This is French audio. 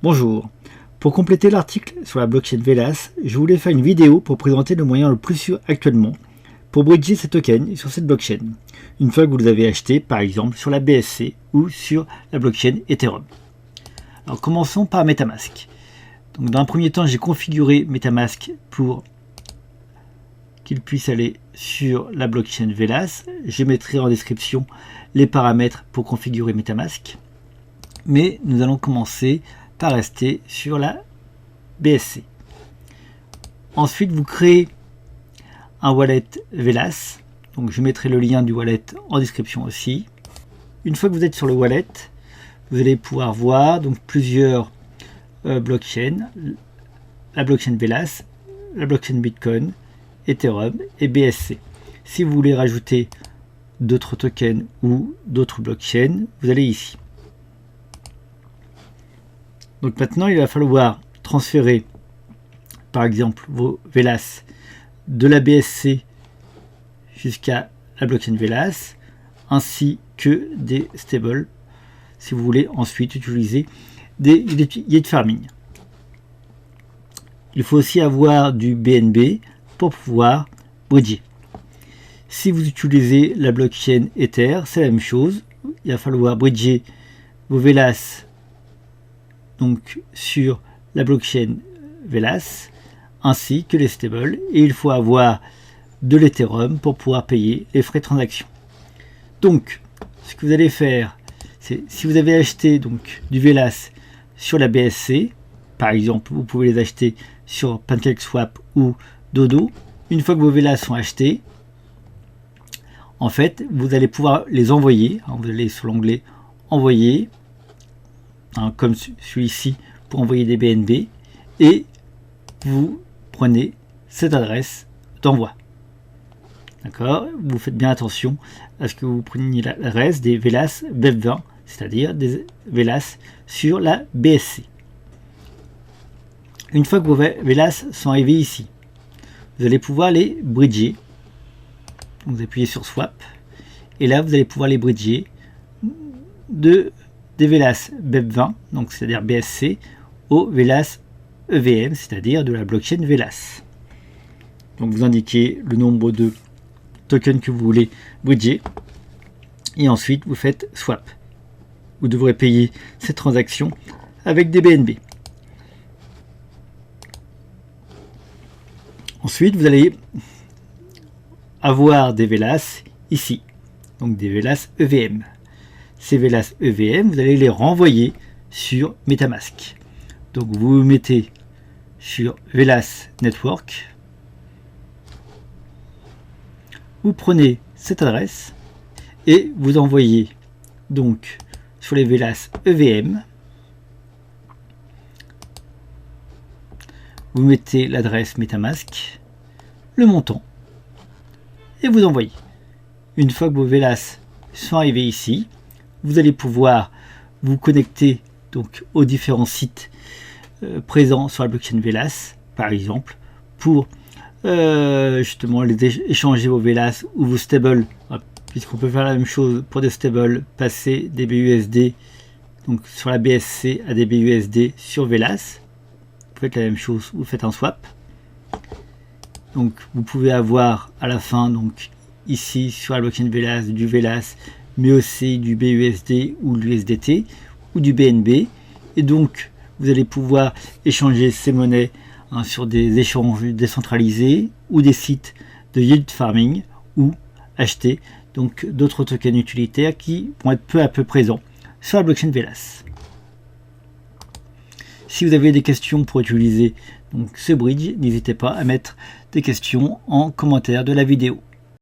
Bonjour. Pour compléter l'article sur la blockchain Velas, je voulais faire une vidéo pour présenter le moyen le plus sûr actuellement pour bridger ces tokens sur cette blockchain, une fois que vous les avez achetés par exemple sur la BSC ou sur la blockchain Ethereum. Alors commençons par Metamask. Donc dans un premier temps, j'ai configuré Metamask pour qu'il puisse aller sur la blockchain Velas. Je mettrai en description les paramètres pour configurer Metamask. Mais nous allons commencer par rester sur la BSC. Ensuite, vous créez un wallet Velas. Donc je mettrai le lien du wallet en description aussi. Une fois que vous êtes sur le wallet, vous allez pouvoir voir donc plusieurs blockchains, la blockchain Velas, la blockchain Bitcoin, Ethereum et BSC. Si vous voulez rajouter d'autres tokens ou d'autres blockchains, vous allez ici. Donc maintenant, il va falloir transférer, par exemple, vos Velas de la BSC jusqu'à la blockchain Velas, ainsi que des stables, si vous voulez ensuite utiliser des yield farming. Il faut aussi avoir du BNB pour pouvoir bridger. Si vous utilisez la blockchain Ether, c'est la même chose. Il va falloir bridger vos Velas donc sur la blockchain Velas ainsi que les stables, et il faut avoir de l'Ethereum pour pouvoir payer les frais de transaction. Donc ce que vous allez faire, c'est si vous avez acheté donc du Velas sur la BSC, par exemple vous pouvez les acheter sur PancakeSwap ou Dodo. Une fois que vos Velas sont achetés, en fait vous allez pouvoir les envoyer. Vous allez sur l'onglet envoyer, comme celui-ci, pour envoyer des BNB, et vous prenez cette adresse d'envoi. D'accord, vous faites bien attention à ce que vous preniez l'adresse des Velas BEP20, c'est-à-dire des Velas sur la BSC. Une fois que vos Velas sont arrivés ici, vous allez pouvoir les bridger. Donc vous appuyez sur Swap, et là vous allez pouvoir les bridger des Velas BEP20, donc c'est-à-dire BSC, au Velas EVM, c'est-à-dire de la blockchain Velas. Donc vous indiquez le nombre de tokens que vous voulez bridger, et ensuite vous faites Swap. Vous devrez payer cette transaction avec des BNB. Ensuite, vous allez avoir des Velas ici, donc des Velas EVM. Ces Velas EVM, vous allez les renvoyer sur Metamask. Donc vous mettez sur Velas Network, vous prenez cette adresse et vous envoyez donc sur les Velas EVM. Vous mettez l'adresse Metamask, le montant, et vous envoyez. Une fois que vos Velas sont arrivés ici, vous allez pouvoir vous connecter donc aux différents sites présents sur la blockchain Velas, par exemple, pour justement échanger vos Velas ou vos stables, puisqu'on peut faire la même chose pour des stables, passer des BUSD donc sur la BSC à des BUSD sur Velas. Vous faites la même chose, vous faites un swap. Donc vous pouvez avoir à la fin, donc ici sur la blockchain Velas, du Velas, mais aussi du BUSD ou de l'USDT ou du BNB, et donc vous allez pouvoir échanger ces monnaies sur des échanges décentralisés ou des sites de yield farming, ou acheter donc d'autres tokens utilitaires qui vont être peu à peu présents sur la blockchain Velas. Si vous avez des questions pour utiliser donc ce bridge, n'hésitez pas à mettre des questions en commentaire de la vidéo.